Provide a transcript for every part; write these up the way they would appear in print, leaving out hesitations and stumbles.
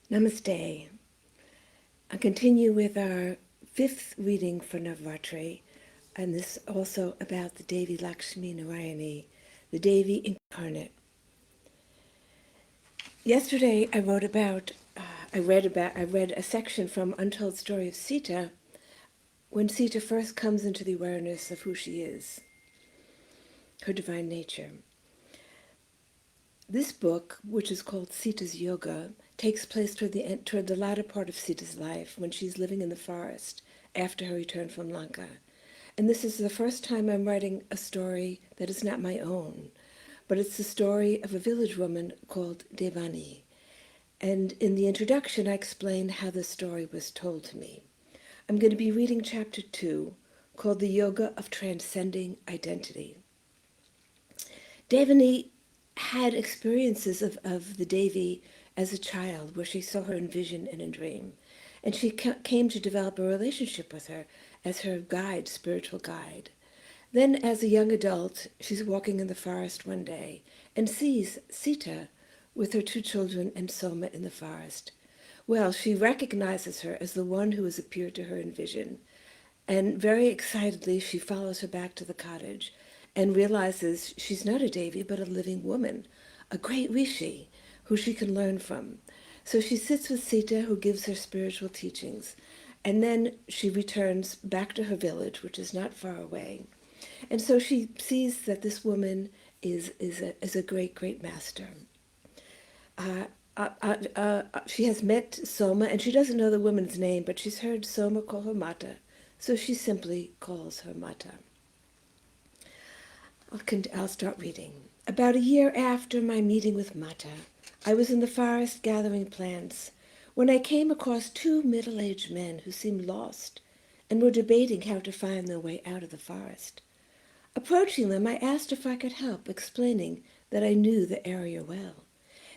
Namaste. I continue with our fifth reading for Navaratri, and this also about the Devi Lakshmi Narayani, the Devi Incarnate. Yesterday I read a section from Untold Story of Sita, when Sita first comes into the awareness of who she is, her divine nature. This book, which is called Sita's Yoga, takes place toward the latter part of Sita's life, when she's living in the forest after her return from Lanka. And this is the first time I'm writing a story that is not my own, but it's the story of a village woman called Devani. And in the introduction, I explain how this story was told to me. I'm going to be reading chapter 2, called The Yoga of Transcending Identity. Devani had experiences of the Devi as a child, where she saw her in vision and in dream. And she came to develop a relationship with her as her guide, spiritual guide. Then, as a young adult, she's walking in the forest one day and sees Sita with her two children and Soma in the forest. Well, she recognizes her as the one who has appeared to her in vision. And very excitedly, she follows her back to the cottage and realizes she's not a Devi, but a living woman, a great rishi who she can learn from. So she sits with Sita, who gives her spiritual teachings. And then she returns back to her village, which is not far away. And so she sees that this woman is a great, great master. She has met Soma, and she doesn't know the woman's name, but she's heard Soma call her Mata, so she simply calls her Mata. I'll start reading. About a year after my meeting with Mata, I was in the forest gathering plants when I came across two middle-aged men who seemed lost and were debating how to find their way out of the forest. Approaching them, I asked if I could help, explaining that I knew the area well.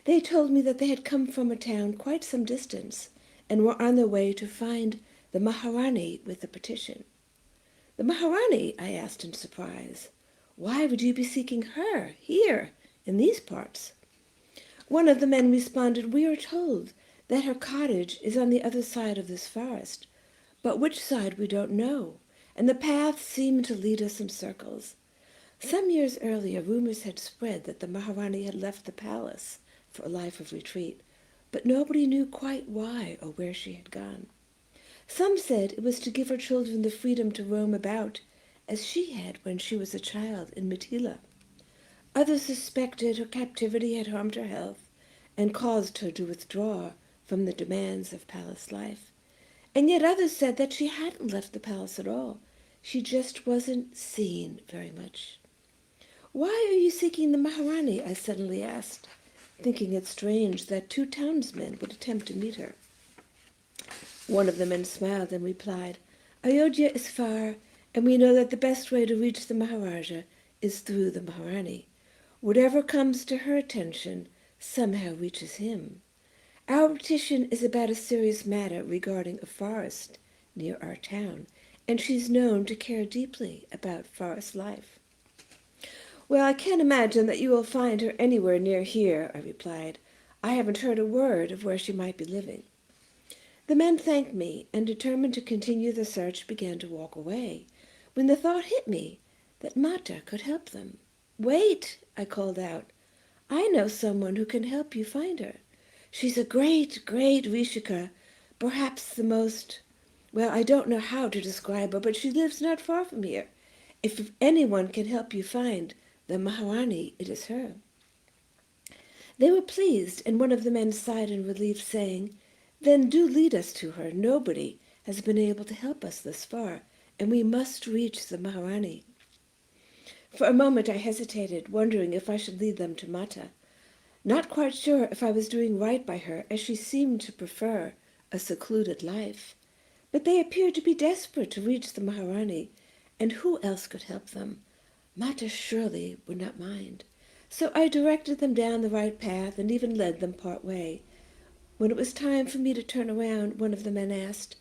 They told me that they had come from a town quite some distance and were on their way to find the Maharani with a petition. The Maharani? I asked in surprise. Why would you be seeking her here, in these parts? One of the men responded, we are told that her cottage is on the other side of this forest, but which side we don't know, and the paths seem to lead us in circles. Some years earlier, rumors had spread that the Maharani had left the palace for a life of retreat, but nobody knew quite why or where she had gone. Some said it was to give her children the freedom to roam about, as she had when she was a child in Mithila. Others suspected her captivity had harmed her health and caused her to withdraw from the demands of palace life. And yet others said that she hadn't left the palace at all. She just wasn't seen very much. Why are you seeking the Maharani? I suddenly asked, thinking it strange that two townsmen would attempt to meet her. One of the men smiled and replied, Ayodhya is far, and we know that the best way to reach the Maharaja is through the Maharani. Whatever comes to her attention somehow reaches him. Our petition is about a serious matter regarding a forest near our town, and she's known to care deeply about forest life. Well, I can't imagine that you will find her anywhere near here, I replied. I haven't heard a word of where she might be living. The men thanked me, and determined to continue the search, began to walk away, when the thought hit me that Mata could help them. Wait, I called out. I know someone who can help you find her. She's a great, great Rishika, perhaps the most, well, I don't know how to describe her, but she lives not far from here. If anyone can help you find the Maharani, it is her. They were pleased, and one of the men sighed in relief, saying, Then do lead us to her. Nobody has been able to help us thus far, and we must reach the Maharani. For a moment I hesitated, wondering if I should lead them to Mata, not quite sure if I was doing right by her, as she seemed to prefer a secluded life. But they appeared to be desperate to reach the Maharani, and who else could help them? Mata surely would not mind. So I directed them down the right path and even led them part way. When it was time for me to turn around, one of the men asked,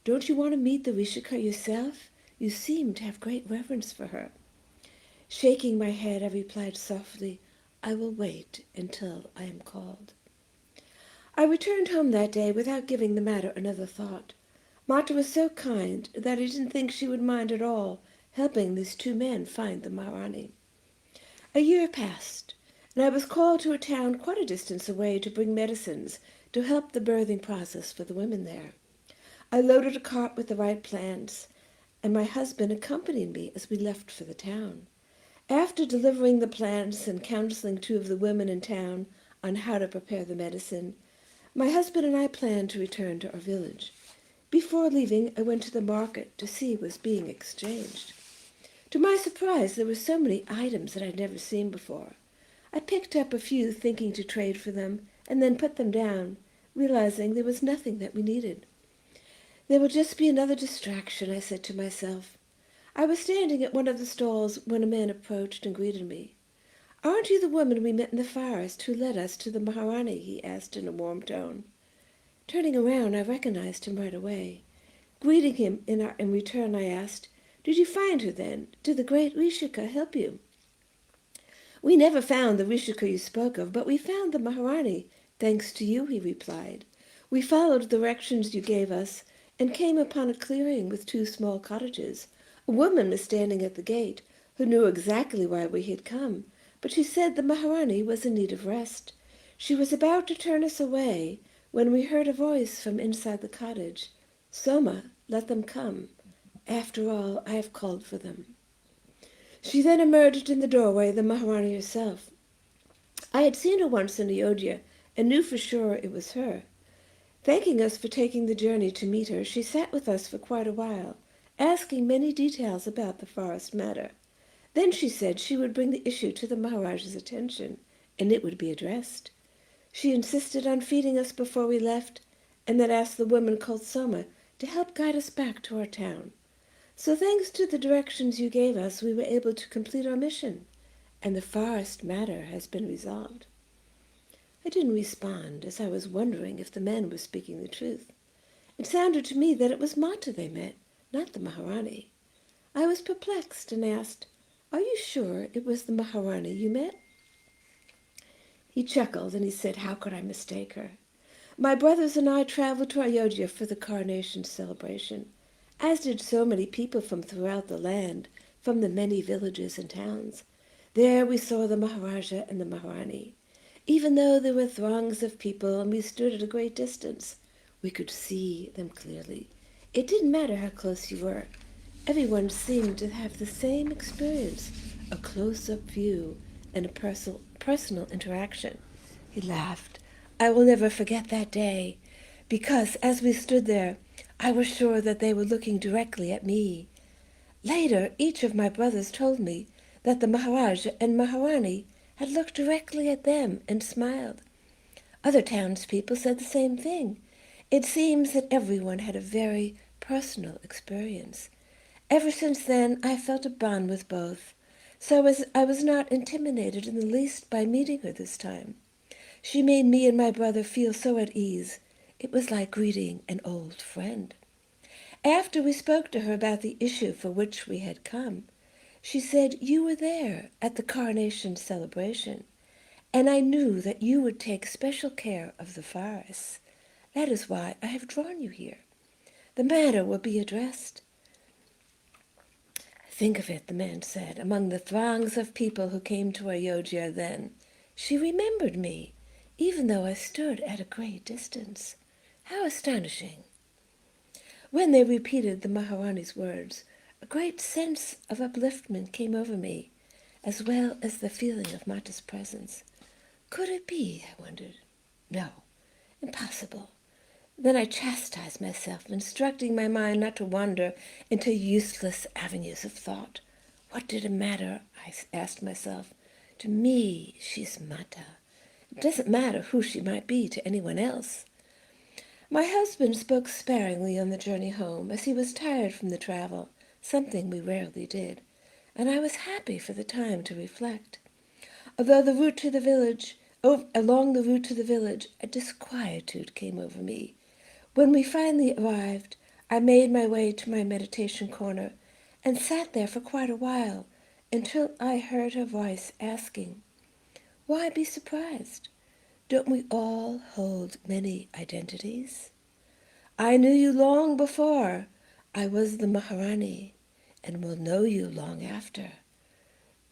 Don't you want to meet the Rishika yourself? You seem to have great reverence for her. Shaking my head, I replied softly, I will wait until I am called. I returned home that day without giving the matter another thought. Mata was so kind that I didn't think she would mind at all helping these two men find the Maharani. A year passed, and I was called to a town quite a distance away to bring medicines to help the birthing process for the women there. I loaded a cart with the right plants, and my husband accompanied me as we left for the town. After delivering the plants and counseling two of the women in town on how to prepare the medicine, my husband and I planned to return to our village. Before leaving, I went to the market to see what was being exchanged. To my surprise, there were so many items that I'd never seen before. I picked up a few thinking to trade for them, and then put them down, realizing there was nothing that we needed. There will just be another distraction, I said to myself. I was standing at one of the stalls when a man approached and greeted me. Aren't you the woman we met in the forest who led us to the Maharani? He asked in a warm tone. Turning around, I recognized him right away. Greeting him in return, I asked, Did you find her then? Did the great Rishika help you? We never found the Rishika you spoke of, but we found the Maharani, thanks to you, he replied. We followed the directions you gave us and came upon a clearing with two small cottages. A woman was standing at the gate who knew exactly why we had come, but she said the Maharani was in need of rest. She was about to turn us away when we heard a voice from inside the cottage. Soma, let them come. After all, I have called for them. She then emerged in the doorway, the Maharani herself. I had seen her once in Ayodhya and knew for sure it was her. Thanking us for taking the journey to meet her, she sat with us for quite a while, asking many details about the forest matter. Then she said she would bring the issue to the Maharaja's attention, and it would be addressed. She insisted on feeding us before we left, and then asked the woman called Soma to help guide us back to our town. So thanks to the directions you gave us, we were able to complete our mission, and the forest matter has been resolved. I didn't respond, as I was wondering if the men were speaking the truth. It sounded to me that it was Mata they met, not the Maharani. I was perplexed and asked, Are you sure it was the Maharani you met? He chuckled and he said, How could I mistake her? My brothers and I traveled to Ayodhya for the coronation celebration, as did so many people from throughout the land, from the many villages and towns. There we saw the Maharaja and the Maharani. Even though there were throngs of people and we stood at a great distance, we could see them clearly. It didn't matter how close you were. Everyone seemed to have the same experience, a close-up view and a personal interaction. He laughed. I will never forget that day, because as we stood there, I was sure that they were looking directly at me. Later, each of my brothers told me that the Maharaja and Maharani had looked directly at them and smiled. Other townspeople said the same thing. It seems that everyone had a very personal experience. Ever since then, I felt a bond with both, so I was not intimidated in the least by meeting her this time. She made me and my brother feel so at ease. It was like greeting an old friend. After we spoke to her about the issue for which we had come, she said you were there at the coronation celebration, and I knew that you would take special care of the forests. That is why I have drawn you here. The matter will be addressed. Think of it, the man said, among the throngs of people who came to Ayodhya then. She remembered me, even though I stood at a great distance. How astonishing! When they repeated the Maharani's words, a great sense of upliftment came over me, as well as the feeling of Mata's presence. Could it be, I wondered? No, impossible. Then I chastised myself, instructing my mind not to wander into useless avenues of thought. What did it matter, I asked myself. To me, she's Mata. It doesn't matter who she might be to anyone else. My husband spoke sparingly on the journey home, as he was tired from the travel, something we rarely did, and I was happy for the time to reflect. Along the route to the village, a disquietude came over me. When we finally arrived, I made my way to my meditation corner and sat there for quite a while until I heard her voice asking, Why be surprised? Don't we all hold many identities? I knew you long before I was the Maharani, and will know you long after.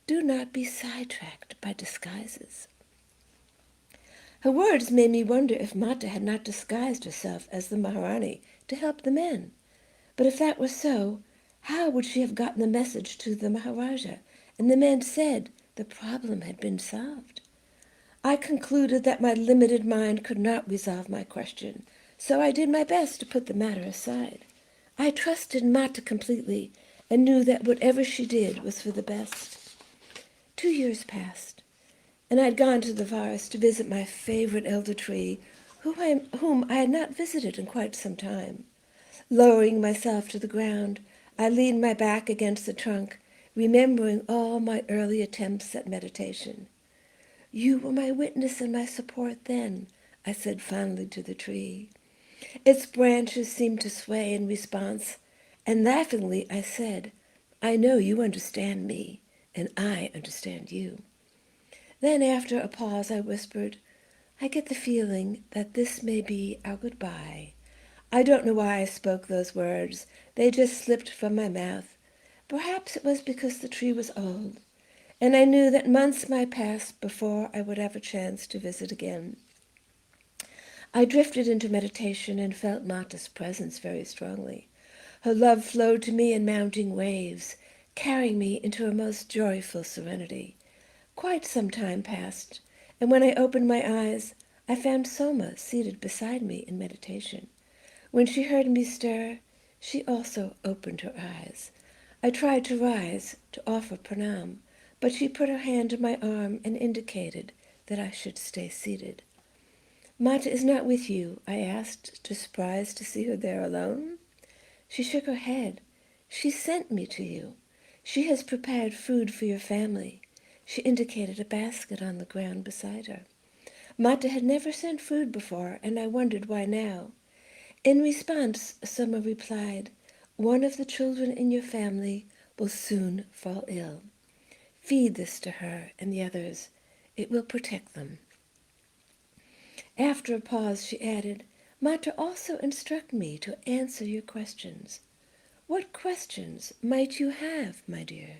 Do not be sidetracked by disguises. Her words made me wonder if Mata had not disguised herself as the Maharani to help the men. But if that were so, how would she have gotten the message to the Maharaja? And the men said the problem had been solved. I concluded that my limited mind could not resolve my question, so I did my best to put the matter aside. I trusted Mata completely and knew that whatever she did was for the best. 2 years passed, and I had gone to the forest to visit my favorite elder tree, whom I had not visited in quite some time. Lowering myself to the ground, I leaned my back against the trunk, remembering all my early attempts at meditation. You were my witness and my support then, I said fondly to the tree. Its branches seemed to sway in response, and laughingly I said, I know you understand me, and I understand you. Then, after a pause, I whispered, I get the feeling that this may be our goodbye. I don't know why I spoke those words. They just slipped from my mouth. Perhaps it was because the tree was old, and I knew that months might pass before I would have a chance to visit again. I drifted into meditation and felt Mata's presence very strongly. Her love flowed to me in mounting waves, carrying me into a most joyful serenity. Quite some time passed, and when I opened my eyes, I found Soma seated beside me in meditation. When she heard me stir, she also opened her eyes. I tried to rise to offer pranam, but she put her hand on my arm and indicated that I should stay seated. Mata is not with you, I asked, surprised to see her there alone. She shook her head. She sent me to you. She has prepared food for your family. She indicated a basket on the ground beside her. Mata had never sent food before, and I wondered why now. In response, Soma replied, one of the children in your family will soon fall ill. Feed this to her and the others. It will protect them. After a pause, she added, Mata also instruct me to answer your questions. What questions might you have, my dear?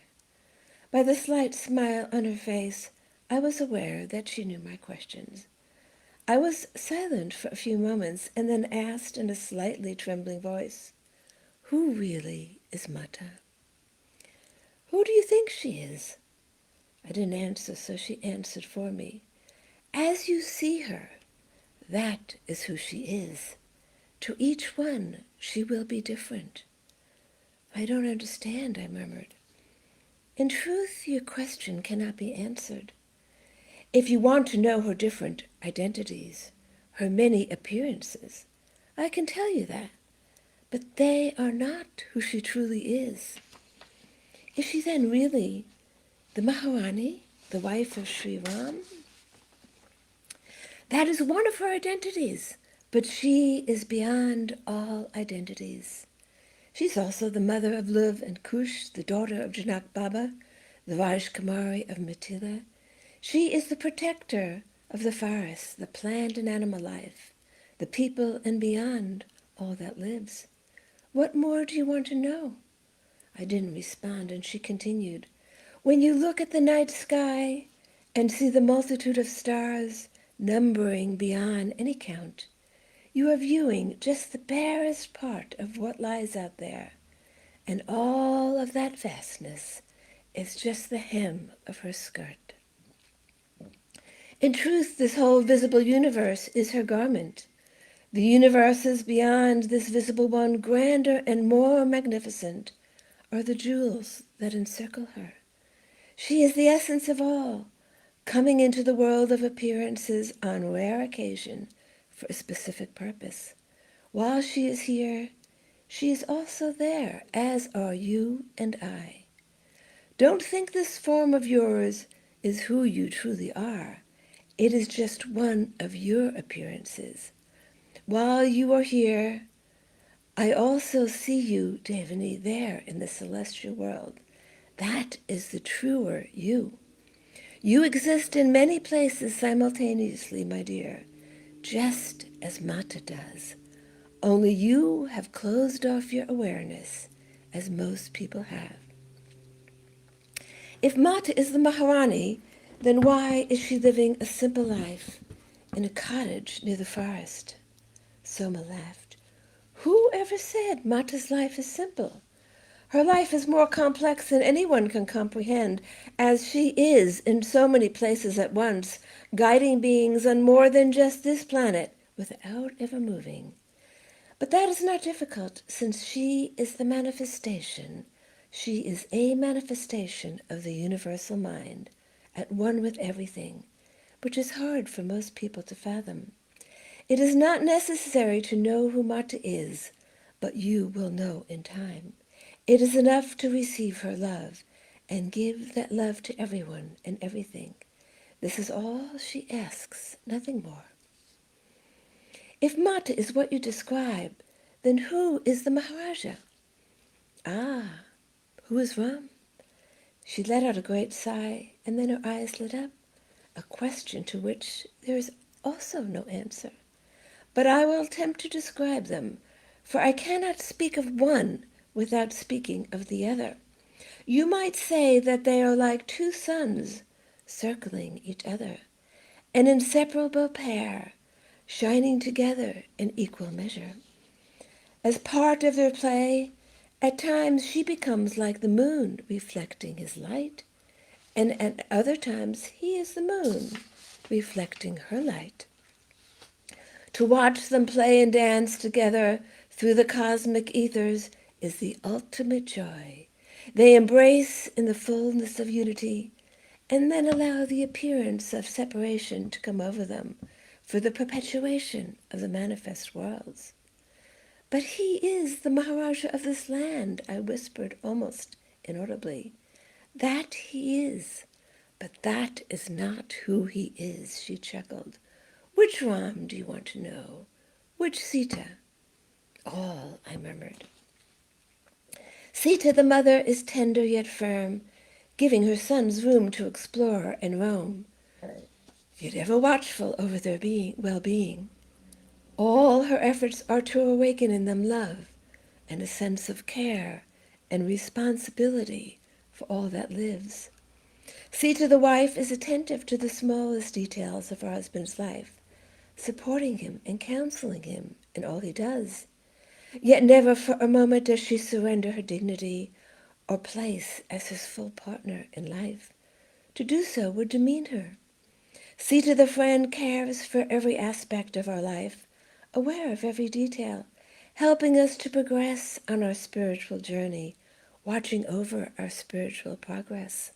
By the slight smile on her face, I was aware that she knew my questions. I was silent for a few moments and then asked in a slightly trembling voice, who really is Mata? Who do you think she is? I didn't answer, so she answered for me. As you see her, that is who she is. To each one, she will be different. I don't understand, I murmured. In truth, your question cannot be answered. If you want to know her different identities, her many appearances, I can tell you that. But they are not who she truly is. Is she then really the Maharani, the wife of Sri Ram? That is one of her identities, but she is beyond all identities. She's also the mother of Luv and Kush, the daughter of Janak Baba, the Rajkumari of Mithila. She is the protector of the forest, the plant and animal life, the people, and beyond all that lives. What more do you want to know? I didn't respond, and she continued, when you look at the night sky and see the multitude of stars numbering beyond any count, you are viewing just the barest part of what lies out there, and all of that vastness is just the hem of her skirt. In truth, this whole visible universe is her garment. The universes beyond this visible one, grander and more magnificent, are the jewels that encircle her. She is the essence of all, coming into the world of appearances on rare occasion for a specific purpose. While she is here, she is also there, as are you and I. Don't think this form of yours is who you truly are. It is just one of your appearances. While you are here, I also see you, Devini, there in the celestial world. That is the truer you. You exist in many places simultaneously, my dear, just as Mata does. Only you have closed off your awareness, as most people have. If Mata is the Maharani, then why is she living a simple life in a cottage near the forest? Soma laughed. Who ever said Mata's life is simple? Her life is more complex than anyone can comprehend, as she is in so many places at once, guiding beings on more than just this planet without ever moving. But that is not difficult, since she is the manifestation. She is a manifestation of the universal mind, at one with everything, which is hard for most people to fathom. It is not necessary to know who Mata is, but you will know in time. It is enough to receive her love and give that love to everyone and everything. This is all she asks, nothing more. If Mata is what you describe, then who is the Maharaja? Ah, who is Ram? She let out a great sigh, and then her eyes lit up, a question to which there is also no answer. But I will attempt to describe them, for I cannot speak of one without speaking of the other. You might say that they are like two suns circling each other, an inseparable pair, shining together in equal measure. As part of their play, at times she becomes like the moon, reflecting his light, and at other times he is the moon, reflecting her light. To watch them play and dance together through the cosmic ethers is the ultimate joy. They embrace in the fullness of unity and then allow the appearance of separation to come over them for the perpetuation of the manifest worlds. But he is the Maharaja of this land, I whispered almost inaudibly. That he is, but that is not who he is, she chuckled. Which Ram do you want to know? Which Sita? All, I murmured. Sita, the mother, is tender yet firm, giving her sons room to explore and roam, yet ever watchful over their well-being. All her efforts are to awaken in them love and a sense of care and responsibility for all that lives. Sita, the wife, is attentive to the smallest details of her husband's life, supporting him and counseling him in all he does. Yet never for a moment does she surrender her dignity or place as his full partner in life. To do so would demean her. Sita, the friend, cares for every aspect of our life, aware of every detail, helping us to progress on our spiritual journey, watching over our spiritual progress.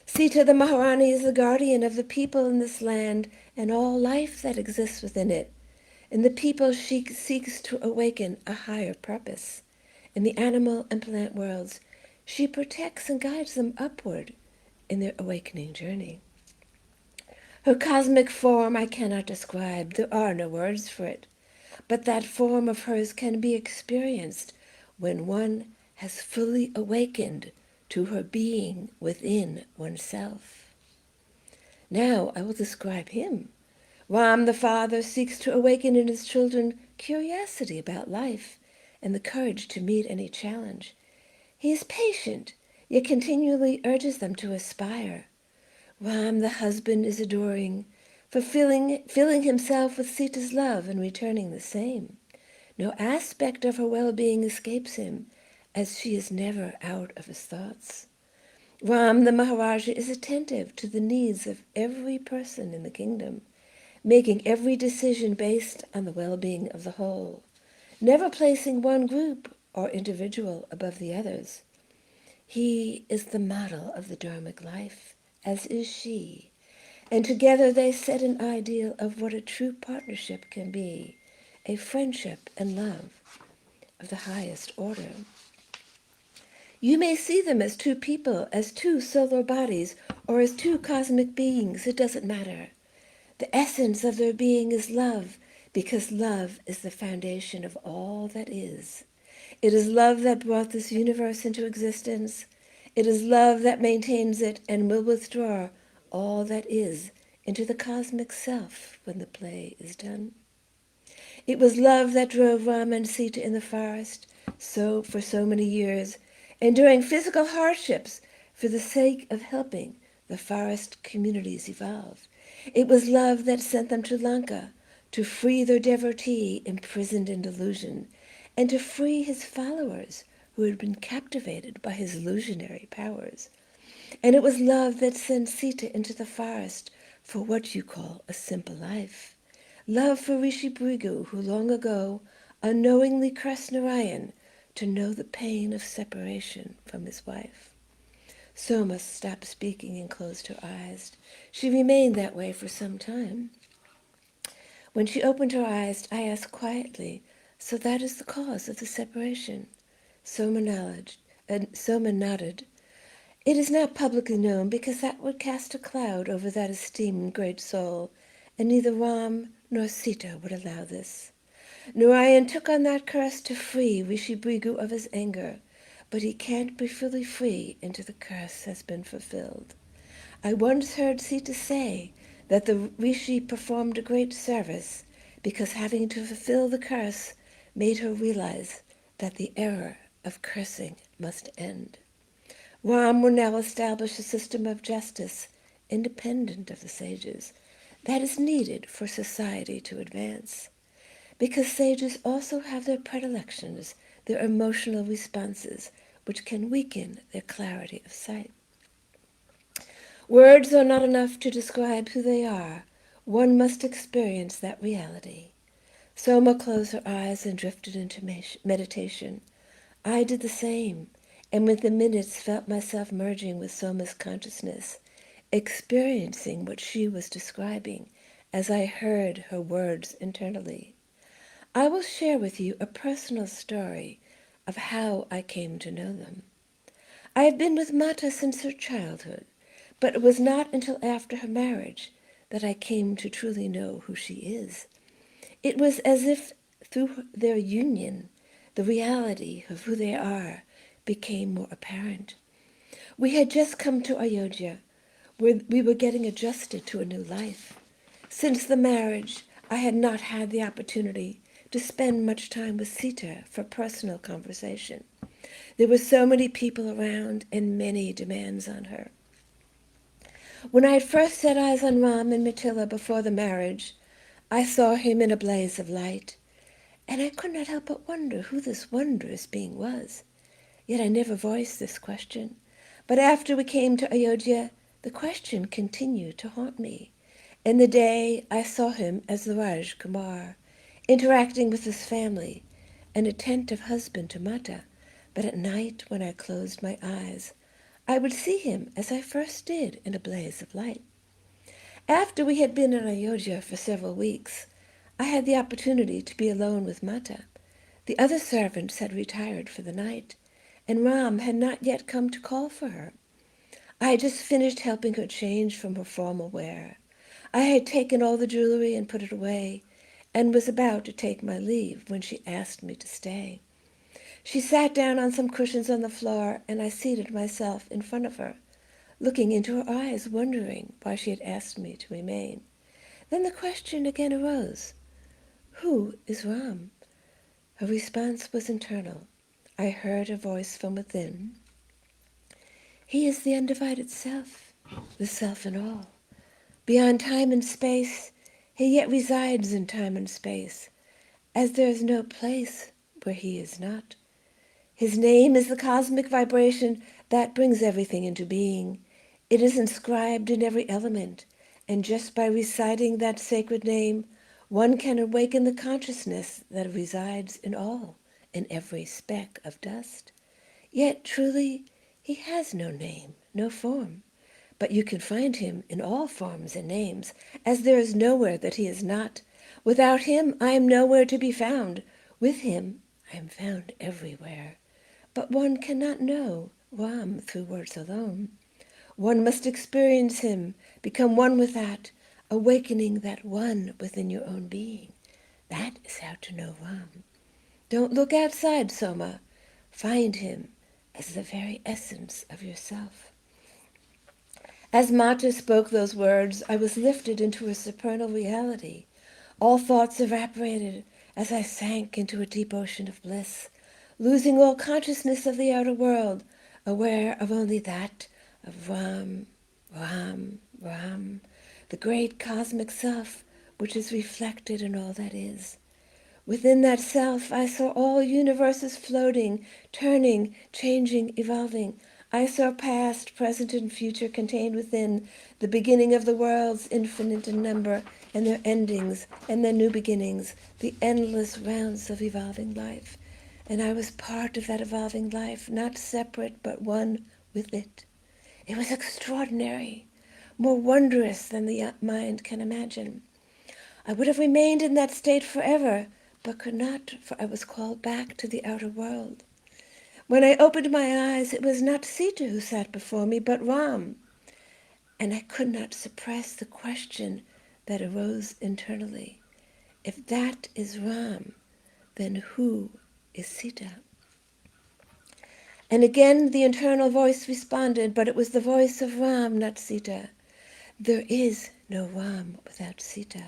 Sita, the Maharani, is the guardian of the people in this land and all life that exists within it. In the people, she seeks to awaken a higher purpose. In the animal and plant worlds, she protects and guides them upward in their awakening journey. Her cosmic form I cannot describe. There are no words for it. But that form of hers can be experienced when one has fully awakened to her being within oneself. Now I will describe him. Ram, the father, seeks to awaken in his children curiosity about life and the courage to meet any challenge. He is patient, yet continually urges them to aspire. Ram, the husband, is adoring, filling himself with Sita's love and returning the same. No aspect of her well-being escapes him, as she is never out of his thoughts. Ram, the Maharaja, is attentive to the needs of every person in the kingdom, making every decision based on the well-being of the whole, never placing one group or individual above the others. He is the model of the Dharmic life, as is she, and together they set an ideal of what a true partnership can be, a friendship and love of the highest order. You may see them as two people, as two solar bodies, or as two cosmic beings. It doesn't matter. The essence of their being is love, because love is the foundation of all that is. It is love that brought this universe into existence. It is love that maintains it and will withdraw all that is into the cosmic self when the play is done. It was love that drove Ram and Sita in the forest for so many years, enduring physical hardships for the sake of helping the forest communities evolve. It was love that sent them to Lanka to free their devotee imprisoned in delusion, and to free his followers who had been captivated by his illusionary powers. And it was love that sent Sita into the forest for what you call a simple life. Love for Rishi Brigu, who long ago unknowingly cursed Narayan to know the pain of separation from his wife. Soma stopped speaking and closed her eyes. She remained that way for some time. When she opened her eyes, I asked quietly, "So that is the cause of the separation?" Soma nodded. "It is not publicly known because that would cast a cloud over that esteemed great soul, and neither Ram nor Sita would allow this. Narayan took on that curse to free Rishi Brigu of his anger, but he can't be fully free until the curse has been fulfilled. I once heard Sita say that the Rishi performed a great service because having to fulfill the curse made her realize that the error of cursing must end. Ram will now establish a system of justice independent of the sages that is needed for society to advance. Because sages also have their predilections, their emotional responses, which can weaken their clarity of sight. Words are not enough to describe who they are. One must experience that reality. Soma closed her eyes and drifted into meditation. I did the same, and with the minutes felt myself merging with Soma's consciousness, experiencing what she was describing as I heard her words internally. I will share with you a personal story of how I came to know them. I have been with Mata since her childhood, but it was not until after her marriage that I came to truly know who she is. It was as if through their union, the reality of who they are became more apparent. We had just come to Ayodhya, where we were getting adjusted to a new life. Since the marriage, I had not had the opportunity to spend much time with Sita for personal conversation. There were so many people around and many demands on her. When I had first set eyes on Ram and Mithila before the marriage, I saw him in a blaze of light, and I could not help but wonder who this wondrous being was. Yet I never voiced this question. But after we came to Ayodhya, the question continued to haunt me. In the day, I saw him as the Raj Kumar, interacting with his family, an attentive husband to Mata. But at night, when I closed my eyes, I would see him as I first did in a blaze of light. After we had been in Ayodhya for several weeks, I had the opportunity to be alone with Mata. The other servants had retired for the night, and Ram had not yet come to call for her. I had just finished helping her change from her formal wear. I had taken all the jewelry and put it away, and was about to take my leave when she asked me to stay. She sat down on some cushions on the floor, and I seated myself in front of her, looking into her eyes, wondering why she had asked me to remain. Then the question again arose, "Who is Ram?" Her response was internal. I heard a voice from within. "He is the undivided self, the self in all. Beyond time and space, he yet resides in time and space, as there is no place where he is not. His name is the cosmic vibration that brings everything into being. It is inscribed in every element, and just by reciting that sacred name, one can awaken the consciousness that resides in all, in every speck of dust. Yet truly, he has no name, no form. But you can find him in all forms and names, as there is nowhere that he is not. Without him, I am nowhere to be found. With him, I am found everywhere. But one cannot know Ram through words alone. One must experience him, become one with that, awakening that one within your own being. That is how to know Ram. Don't look outside, Soma. Find him as the very essence of yourself." As Mata spoke those words, I was lifted into a supernal reality. All thoughts evaporated as I sank into a deep ocean of bliss, losing all consciousness of the outer world, aware of only that of Ram, Ram, Ram, the great cosmic self which is reflected in all that is. Within that self, I saw all universes floating, turning, changing, evolving. I saw past, present, and future contained within the beginning of the worlds, infinite in number, and their endings, and their new beginnings, the endless rounds of evolving life. And I was part of that evolving life, not separate, but one with it. It was extraordinary, more wondrous than the mind can imagine. I would have remained in that state forever, but could not, for I was called back to the outer world. When I opened my eyes, it was not Sita who sat before me, but Ram, and I could not suppress the question that arose internally. If that is Ram, then who is Sita? And again the internal voice responded, but it was the voice of Ram, not Sita. There is no Ram without Sita,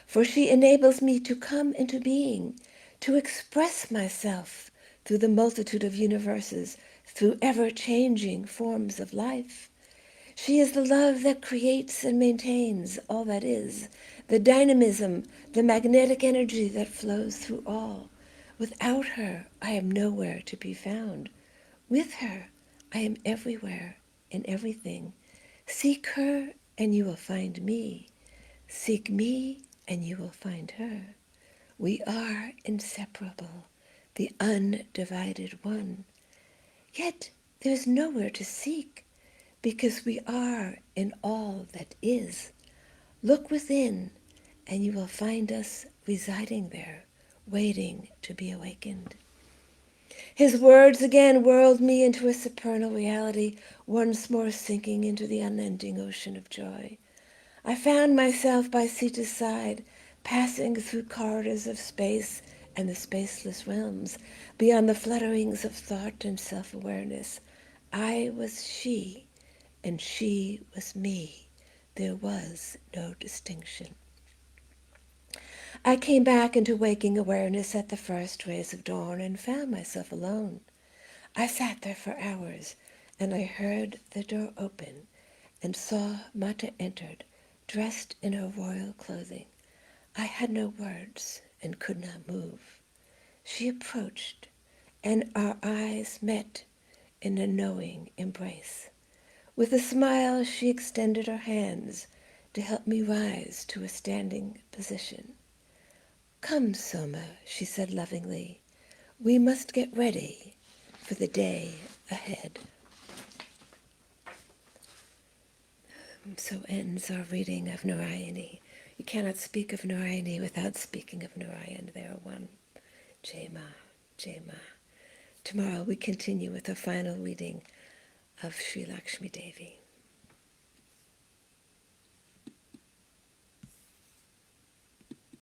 for she enables me to come into being, to express myself through the multitude of universes, through ever-changing forms of life. She is the love that creates and maintains all that is, the dynamism, the magnetic energy that flows through all. Without her, I am nowhere to be found. With her, I am everywhere, in everything. Seek her, and you will find me. Seek me, and you will find her. We are inseparable, the undivided one. Yet there's nowhere to seek, because we are in all that is. Look within, and you will find us residing there, waiting to be awakened. His words again whirled me into a supernal reality, once more sinking into the unending ocean of joy. I found myself by Sita's side, passing through corridors of space and the spaceless realms, beyond the flutterings of thought and self-awareness. I was she, and she was me. There was no distinction. I came back into waking awareness at the first rays of dawn and found myself alone. I sat there for hours, and I heard the door open and saw Mata entered, dressed in her royal clothing. I had no words and could not move. She approached, and our eyes met in a knowing embrace. With a smile, she extended her hands to help me rise to a standing position. Come, Soma, she said lovingly. We must get ready for the day ahead. So ends our reading of Narayani. You cannot speak of Narayani without speaking of Narayan. They are one. Jai Ma, Jai Ma. Tomorrow we continue with the final reading of Sri Lakshmi Devi.